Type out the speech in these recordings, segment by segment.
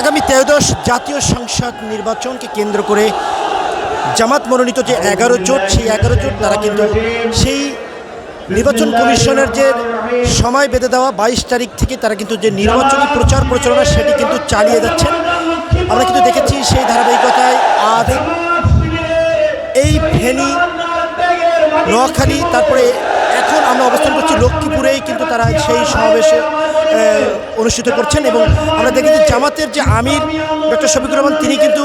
আগামী 13দশ জাতীয় সংসদ নির্বাচনকে কেন্দ্র করে জামাত মনোনীত যে 11 জোট, সেই 11 জোট তারা কিন্তু সেই নির্বাচন কমিশনের যে সময় বেঁধে দেওয়া 22 তারিখ থেকে তারা কিন্তু যে নির্বাচনী প্রচার প্রচারণা সেটি কিন্তু চালিয়ে যাচ্ছেন। আমরা কিন্তু দেখেছি সেই ধারাবাহিকতায় আজ এই ফেনী, নোয়াখালী, তারপরে এখন আমরা অবস্থান করছি লক্ষ্মীপুরেই কিন্তু তারা সেই সমাবেশে অনুষ্ঠিত করছেন। এবং আমরা দেখেছি জামাতের যে আমির ডক্টর শফিকুর রহমান তিনি কিন্তু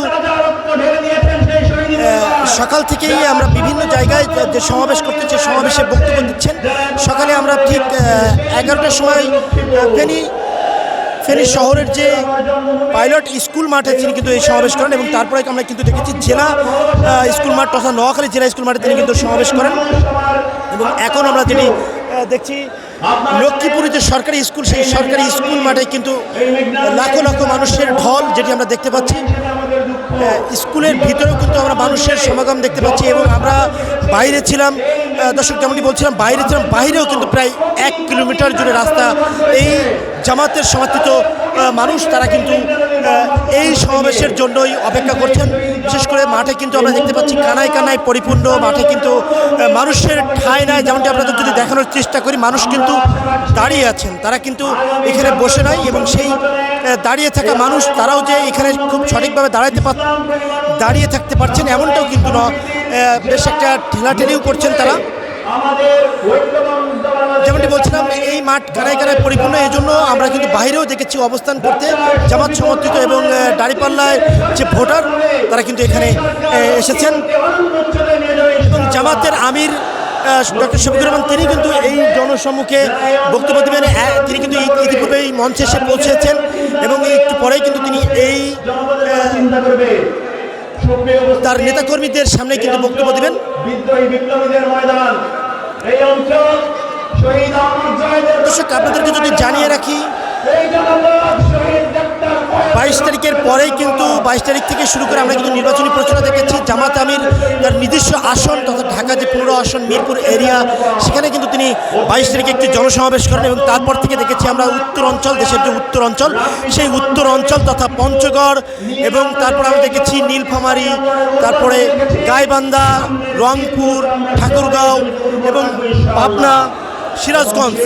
সকাল থেকেই আমরা বিভিন্ন জায়গায় যে সমাবেশ করতে যে সমাবেশে বক্তব্য দিচ্ছেন। সকালে আমরা ঠিক 11টার সময় ফেনী শহরের যে পাইলট স্কুল মাঠে তিনি কিন্তু এই সমাবেশ করেন এবং তারপরে আমরা কিন্তু দেখেছি জেলা স্কুল মাঠ তথা নোয়াখালী জেলা স্কুল মাঠে তিনি কিন্তু সমাবেশ করেন। এবং এখন আমরা যেটি দেখছি লক্ষ্মীপুরে যে সরকারি স্কুল, সেই সরকারি স্কুল মাঠে কিন্তু লাখো লাখো মানুষের ঢল যেটি আমরা দেখতে পাচ্ছি। স্কুলের ভিতরেও কিন্তু আমরা মানুষের সমাগম দেখতে পাচ্ছি এবং আমরা বাইরে ছিলাম, দর্শক যেমনটি বলছিলাম বাইরে ছিলাম, বাইরেও কিন্তু প্রায় 1 কিলোমিটার জুড়ে রাস্তা এই জামাতের সমর্থিত মানুষ তারা কিন্তু এই সমাবেশের জন্যই অপেক্ষা করছেন। বিশেষ করে মাঠে কিন্তু আমরা দেখতে পাচ্ছি কানায় কানায় পরিপূর্ণ, মাঠে কিন্তু মানুষের ঠাঁই নাই। যেমনটি আপনাদের যদি দেখানোর চেষ্টা করি, মানুষ কিন্তু দাঁড়িয়ে আছেন, তারা কিন্তু এখানে বসে নাই এবং সেই দাঁড়িয়ে থাকা মানুষ তারাও যে এখানে খুব সঠিকভাবে দাঁড়িয়ে থাকতে পারছেন এমনটাও কিন্তু না, বেশ একটা ঠেলাঠেলিও করছেন তারা। যেমনটি বলছিলাম এই মাঠ কানায় কানায় পরিপূর্ণ, এই জন্য আমরা কিন্তু বাইরেও দেখেছি অবস্থান করতে জামাত সমর্থিত এবং দাঁড়িপাল্লায় যে ভোটার তারা কিন্তু এখানে এসেছেন। এবং জামাতের আমির ডক্টর শফিকুর রহমান তিনি কিন্তু এই জনসম্মুখে বক্তব্য দেবেন। তিনি কিন্তু ইতিপূর্বে এই মঞ্চে এসে পৌঁছেছেন এবং একটু পরেই কিন্তু তিনি এই তার নেতাকর্মীদের সামনে কিন্তু বক্তব্য দেবেন। দর্শক আপনাদেরকে যদি জানিয়ে রাখি 22 তারিখের পরেই কিন্তু 22 তারিখ থেকে শুরু করে আমরা কিন্তু নির্বাচনী প্রচারণা দেখেছি। জামাত আমির তার নিজস্ব আসন তথা ঢাকা যে 15 আসন মিরপুর এরিয়া, সেখানে কিন্তু তিনি 22 তারিখে একটি জনসমাবেশ করেন এবং তারপর থেকে দেখেছি আমরা উত্তর অঞ্চল, দেশের যে উত্তর অঞ্চল সেই উত্তর অঞ্চল তথা পঞ্চগড় এবং তারপর আমরা দেখেছি নীলফামারী, তারপরে গাইবান্ধা, রংপুর, ঠাকুরগাঁও এবং পাবনা, সিরাজগঞ্জ,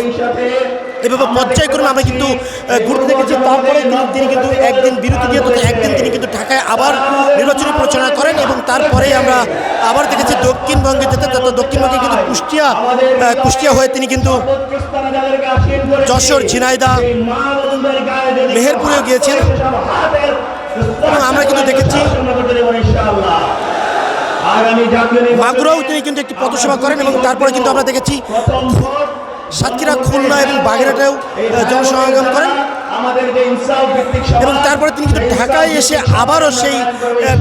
এভাবে পর্যায়ক্রমে আমরা কিন্তু ঘুরতে দেখেছি। তারপরে তিনি কিন্তু একদিন বিরতি দিয়ে তথা একদিন তিনি কিন্তু ঢাকায় আবার নির্বাচনী প্রচারণা করেন এবং তারপরে আমরা আবার দেখেছি দক্ষিণবঙ্গে যেতে, তথা দক্ষিণবঙ্গে কিন্তু কুষ্টিয়া হয়ে তিনি কিন্তু যশোর, ঝিনাইদহ, মেহেরপুরেও গিয়েছেন এবং আমরা কিন্তু দেখেছি মাগুরাও তিনি কিন্তু একটি পথসভা করেন এবং তারপরে কিন্তু আমরা দেখেছি সাতক্ষীরা, খুলনা এবং বাগেরহাটেও জনসমাগম করেন এবং তারপরে তিনি কিন্তু ঢাকায় এসে আবারও সেই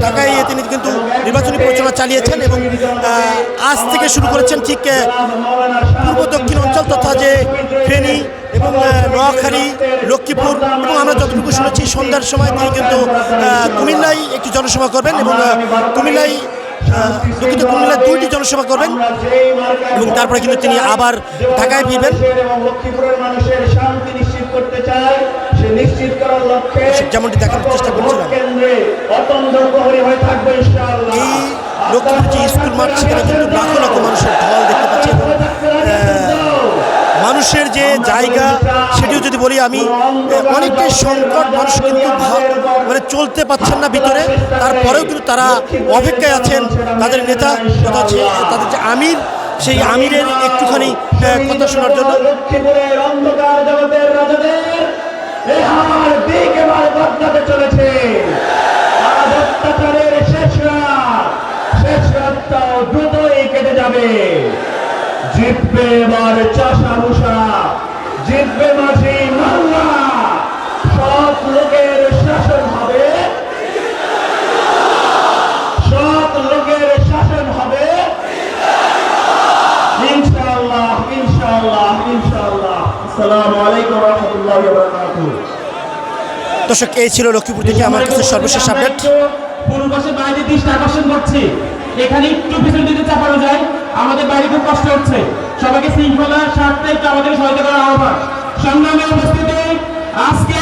ঢাকায় তিনি কিন্তু নির্বাচনী প্রচারণা চালিয়েছেন এবং আজ থেকে শুরু করেছেন ঠিক পূর্ব দক্ষিণ অঞ্চল তথা যে ফেনী এবং নোয়াখালী, লক্ষ্মীপুর এবং আমরা যতটুকু শুনেছি সন্ধ্যার সময় তিনি কিন্তু কুমিল্লায় একটি জনসভা করবেন এবং কুমিল্লায় 2টি জনসভা করবেন এবং তারপরে কিন্তু তিনি আবার ঢাকায় ফিরবেন। যেমনটি দেখানোর চেষ্টা করছিলাম এই লক্ষ্মীপুর যে স্কুল মাঠ, সেখানে কিন্তু লাখো লাখো মানুষের ঢল দেখতে পাচ্ছি এবং মানুষের যে জায়গা সেটিও যদি বলি আমি অনেকটাই সংকট, মানুষ কিন্তু মানে চলতে পারছেন না ভিতরে, তারপরেও কিন্তু তারা অপেক্ষায় আছেন তাদের নেতা তথা তাদের যে আমির, সেই আমিরের একটুখানি কথা শোনার জন্য। জিতবে এবার চাষা ভূষা, জিতবে মাঝি মাল্লা, সব লোকের শাসন হবে, সব লোকের শাসন হবে ইনশাআল্লাহ, ইনশাআল্লাহ, ইনশাআল্লাহ। আসসালামু আলাইকুম ওয়া রাহমাতুল্লাহি ওয়া বারাকাতুহু। দর্শক এই ছিল লক্ষ্মীপুর থেকে আমার কাছে সর্বশেষ আপডেট। পূর্ব পাশে বাইরে দৃষ্টি আকর্ষণ করছি, এখানে একটু পিছন দিকে চাপানো যায়, আমাদের বাইরে খুব কষ্ট হচ্ছে। সবাইকে শৃঙ্খলার স্বার্থে একটু আমাদের সহায়তা করার আহ্বান। সংগ্রামে উপস্থিতি আজকে